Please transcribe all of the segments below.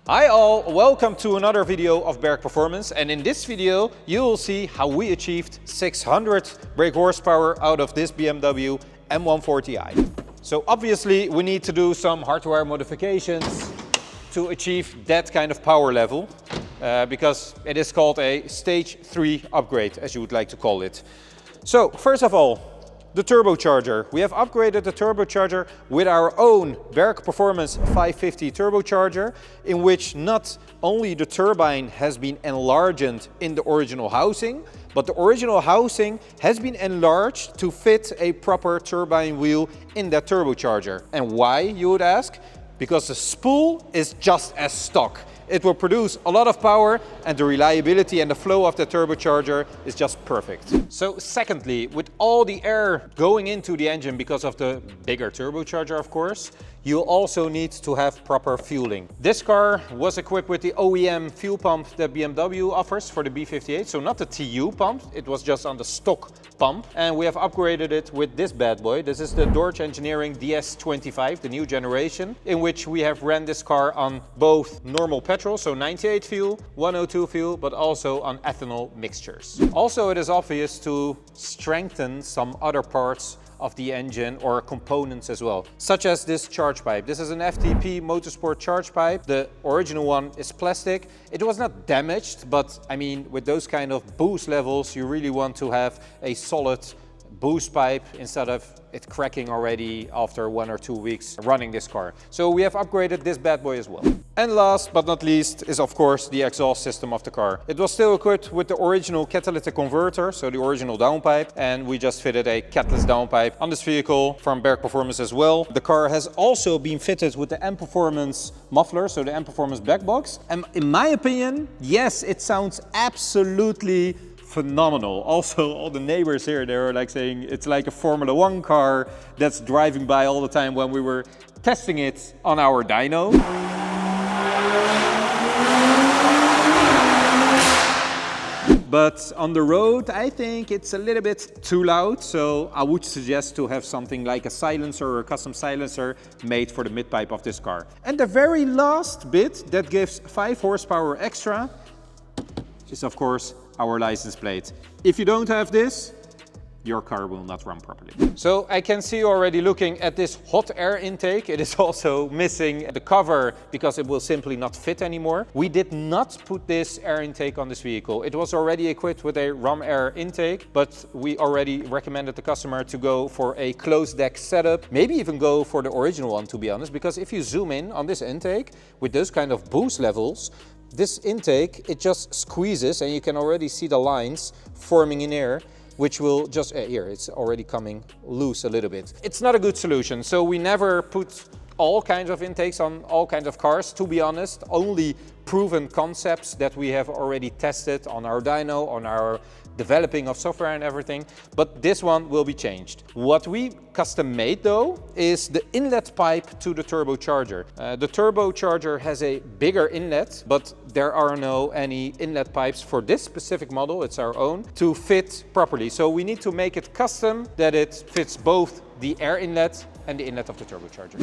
Hi all, welcome to another video of Berg Performance, and in this video you will see how we achieved 600 brake horsepower out of this BMW M140i. So obviously we need to do some hardware modifications to achieve that kind of power level, because it is called a stage 3 upgrade, as you would like to call it. So first of all, the turbocharger. We have upgraded the turbocharger with our own Berg Performance 550 turbocharger, in which not only the turbine has been enlarged in the original housing, but the original housing has been enlarged to fit a proper turbine wheel in that turbocharger. And why, you would ask? Because the spool is just as stock. It will produce a lot of power, and the reliability and the flow of the turbocharger is just perfect. So secondly, with all the air going into the engine because of the bigger turbocharger, of course, you also need to have proper fueling. This car was equipped with the OEM fuel pump that BMW offers for the B58, so not the TU pump, it was just on the stock pump. And we have upgraded it with this bad boy. This is the Dodge Engineering DS25, the new generation, in which we have ran this car on both normal petrol, so 98 fuel, 102 fuel, but also on ethanol mixtures. Also, it is obvious to strengthen some other parts of the engine or components as well, such as this charge pipe. This is an FTP Motorsport charge pipe. The original one is plastic. It was not damaged, but I mean, with those kind of boost levels, you really want to have a solid boost pipe instead of it cracking already after 1 or 2 weeks running this car. So we have upgraded this bad boy as well. And last but not least is of course the exhaust system of the car. It was still equipped with the original catalytic converter, so the original downpipe, and we just fitted a catless downpipe on this vehicle from Berg Performance as well. The car has also been fitted with the M Performance muffler, so the M Performance back box. And in my opinion, yes, it sounds absolutely phenomenal. Also, all the neighbors here, they were like saying it's like a Formula 1 car that's driving by all the time when we were testing it on our dyno. But on the road, I think it's a little bit too loud, so I would suggest to have something like a silencer or a custom silencer made for the mid-pipe of this car. And the very last bit that gives 5 horsepower extra is of course our license plate. If you don't have this, your car will not run properly. So I can see already looking at this hot air intake, it is also missing the cover because it will simply not fit anymore. We did not put this air intake on this vehicle. It was already equipped with a ram air intake, but we already recommended the customer to go for a closed deck setup, maybe even go for the original one, to be honest, because if you zoom in on this intake with those kind of boost levels, this intake, it just squeezes and you can already see the lines forming in air, which will just, here, it's already coming loose a little bit. It's not a good solution, so we never put all kinds of intakes on all kinds of cars, to be honest. Only proven concepts that we have already tested on our dyno, on our developing of software and everything, but this one will be changed. What we custom made though is the inlet pipe to the turbocharger. The turbocharger has a bigger inlet, but there are no any inlet pipes for this specific model, it's our own, to fit properly. So we need to make it custom that it fits both the air inlet and the inlet of the turbocharger.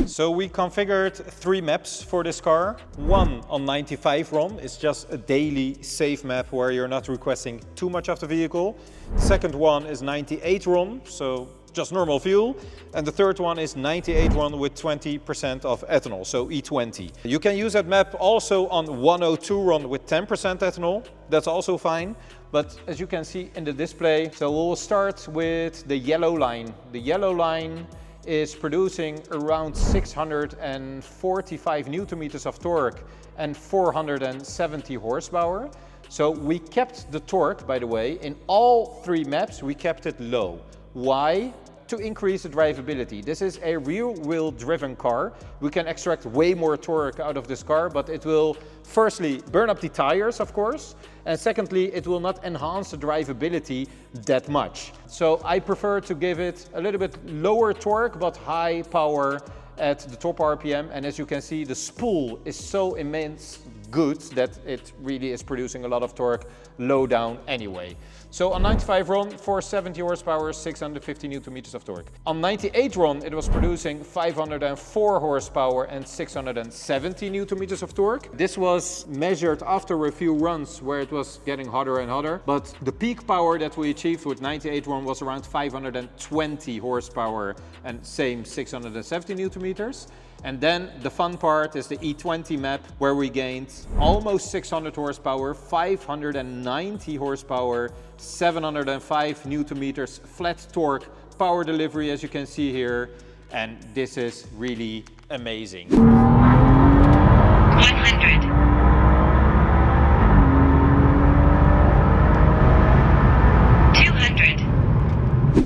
So we configured 3 maps for this car. One on 95 RON is just a daily safe map where you're not requesting too much of the vehicle. The second one is 98 RON, so just normal fuel. And the third one is 98 RON with 20% of ethanol, so E20. You can use that map also on 102 RON with 10% ethanol. That's also fine. But as you can see in the display, so we'll start with the yellow line. The yellow line is producing around 645 Newton meters of torque and 470 horsepower. So we kept the torque, by the way, in all 3 maps, we kept it low. Why? To increase the drivability. This is a rear-wheel driven car. We can extract way more torque out of this car, but it will firstly burn up the tires, of course, and secondly, it will not enhance the drivability that much. So I prefer to give it a little bit lower torque, but high power at the top RPM. And as you can see, the spool is so immense good that it really is producing a lot of torque low down anyway. So on 95 RON, 470 horsepower, 650 Newton meters of torque. On 98 RON, it was producing 504 horsepower and 670 Newton meters of torque. This was measured after a few runs where it was getting hotter and hotter, but the peak power that we achieved with 98 RON was around 520 horsepower and same 670 Newton meters. And then the fun part is the E20 map, where we gained almost 600 horsepower, 590 horsepower, 705 Newton meters flat torque, power delivery as you can see here, and this is really amazing. 100.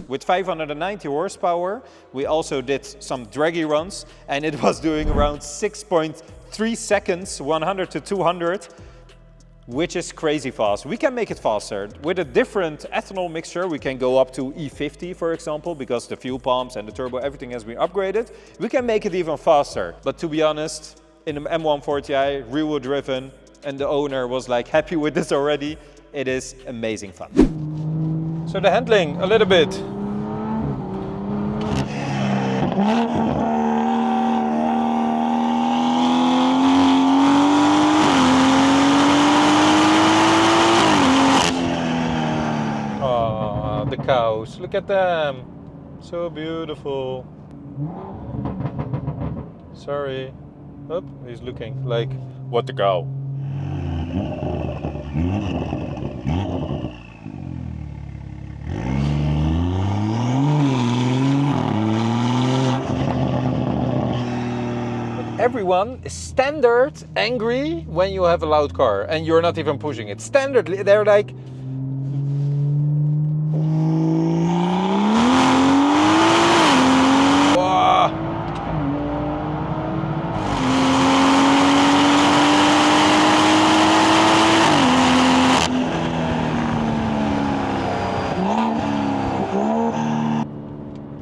With 590 horsepower, we also did some Dragy runs, and it was doing around 6.3 seconds, 100 to 200, which is crazy fast. We can make it faster. With a different ethanol mixture, we can go up to E50, for example, because the fuel pumps and the turbo, everything has been upgraded. We can make it even faster. But to be honest, in the M140i, rear-wheel driven, and the owner was like happy with this already, it is amazing fun. So the handling, a little bit. Oh, the cows, look at them. So beautiful. Sorry. Oh, he's looking like, what the cow? Everyone is standard angry when you have a loud car and you're not even pushing it. Standard, they're like... Whoa.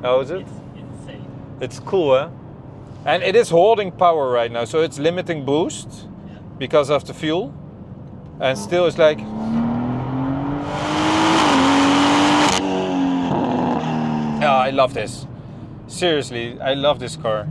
How is it? It's insane. It's cool, huh? And it is holding power right now, so it's limiting boost because of the fuel. And still it's like... Yeah, I love this. Seriously, I love this car.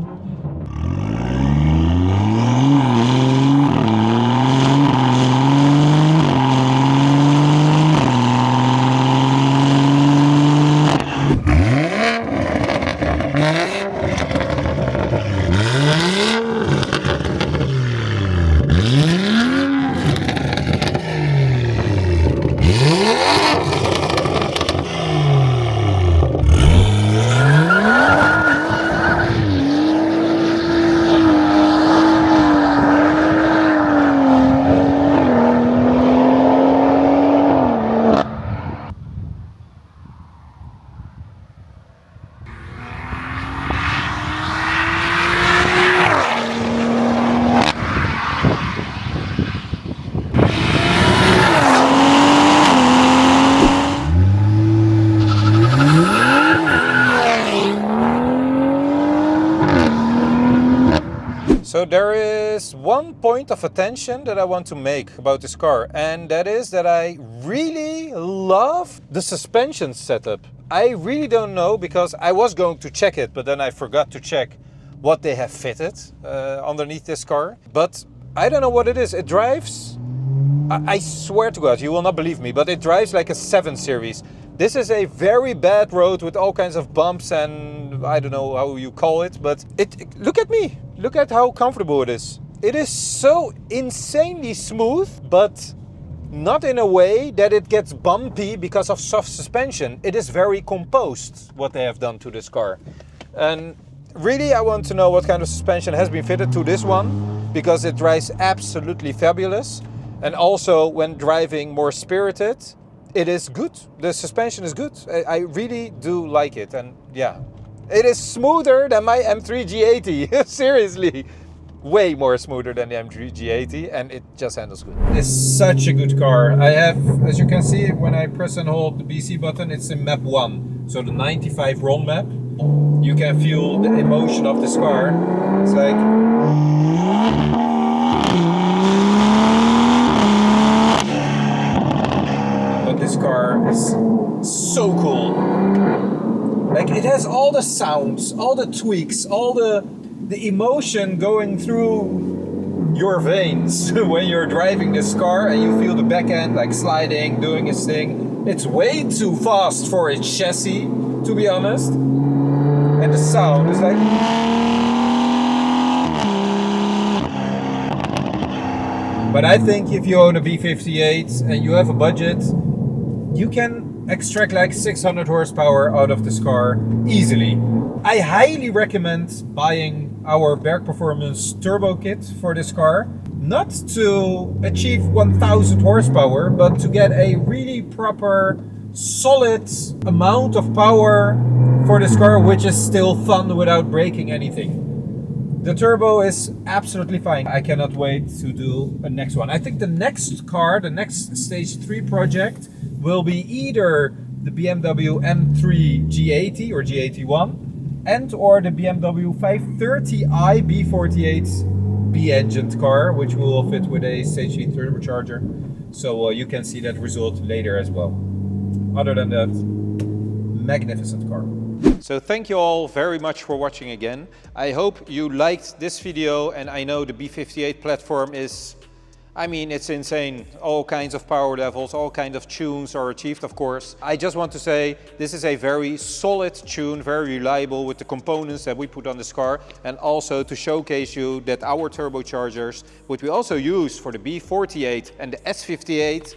So there is one point of attention that I want to make about this car, and that is that I really love the suspension setup. I really don't know, because I was going to check it, but then I forgot to check what they have fitted underneath this car. But I don't know what it is. It drives, I swear to God, you will not believe me, but it drives like a 7 Series. This is a very bad road with all kinds of bumps and I don't know how you call it, but look at me. Look at how comfortable it is. It is so insanely smooth, but not in a way that it gets bumpy because of soft suspension. It is very composed, what they have done to this car. And really, I want to know what kind of suspension has been fitted to this one, because it drives absolutely fabulous. And also, when driving more spirited, it is good. The suspension is good. I really do like it. And yeah, it is smoother than my M3 G80. Seriously, way more smoother than the M3 G80, and it just handles good. It's such a good car. I have, as you can see, when I press and hold the BC button, it's in map 1. So the 95 RON map. You can feel the emotion of this car. It's like... car is so cool. Like, it has all the sounds, all the tweaks, all the emotion going through your veins when you're driving this car and you feel the back end like sliding, doing its thing. It's way too fast for its chassis, to be honest. And the sound is like... But I think if you own a B58 and you have a budget, you can extract like 600 horsepower out of this car easily. I highly recommend buying our Berg Performance turbo kit for this car. Not to achieve 1000 horsepower, but to get a really proper, solid amount of power for this car, which is still fun without breaking anything. The turbo is absolutely fine. I cannot wait to do a next one. I think the next car, the next stage 3 project, will be either the BMW M3 G80 or G81 and or the BMW 530i B48 B-engined car, which will fit with a stage 3 turbocharger. So you can see that result later as well. Other than that, magnificent car. So thank you all very much for watching again. I hope you liked this video, and I know the B58 platform is, I mean, it's insane. All kinds of power levels, all kinds of tunes are achieved, of course. I just want to say this is a very solid tune, very reliable with the components that we put on this car, and also to showcase you that our turbochargers, which we also use for the B48 and the S58,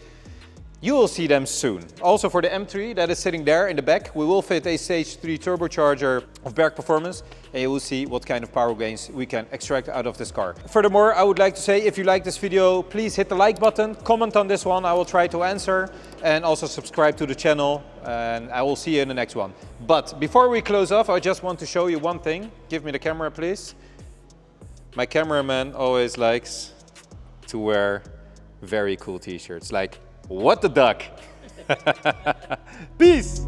you will see them soon. Also for the M3 that is sitting there in the back, we will fit a stage 3 turbocharger of Berg Performance, and you will see what kind of power gains we can extract out of this car. Furthermore, I would like to say, if you like this video, please hit the like button, comment on this one, I will try to answer, and also subscribe to the channel, and I will see you in the next one. But before we close off, I just want to show you one thing. Give me the camera, please. My cameraman always likes to wear very cool t-shirts, like, what the duck? Peace!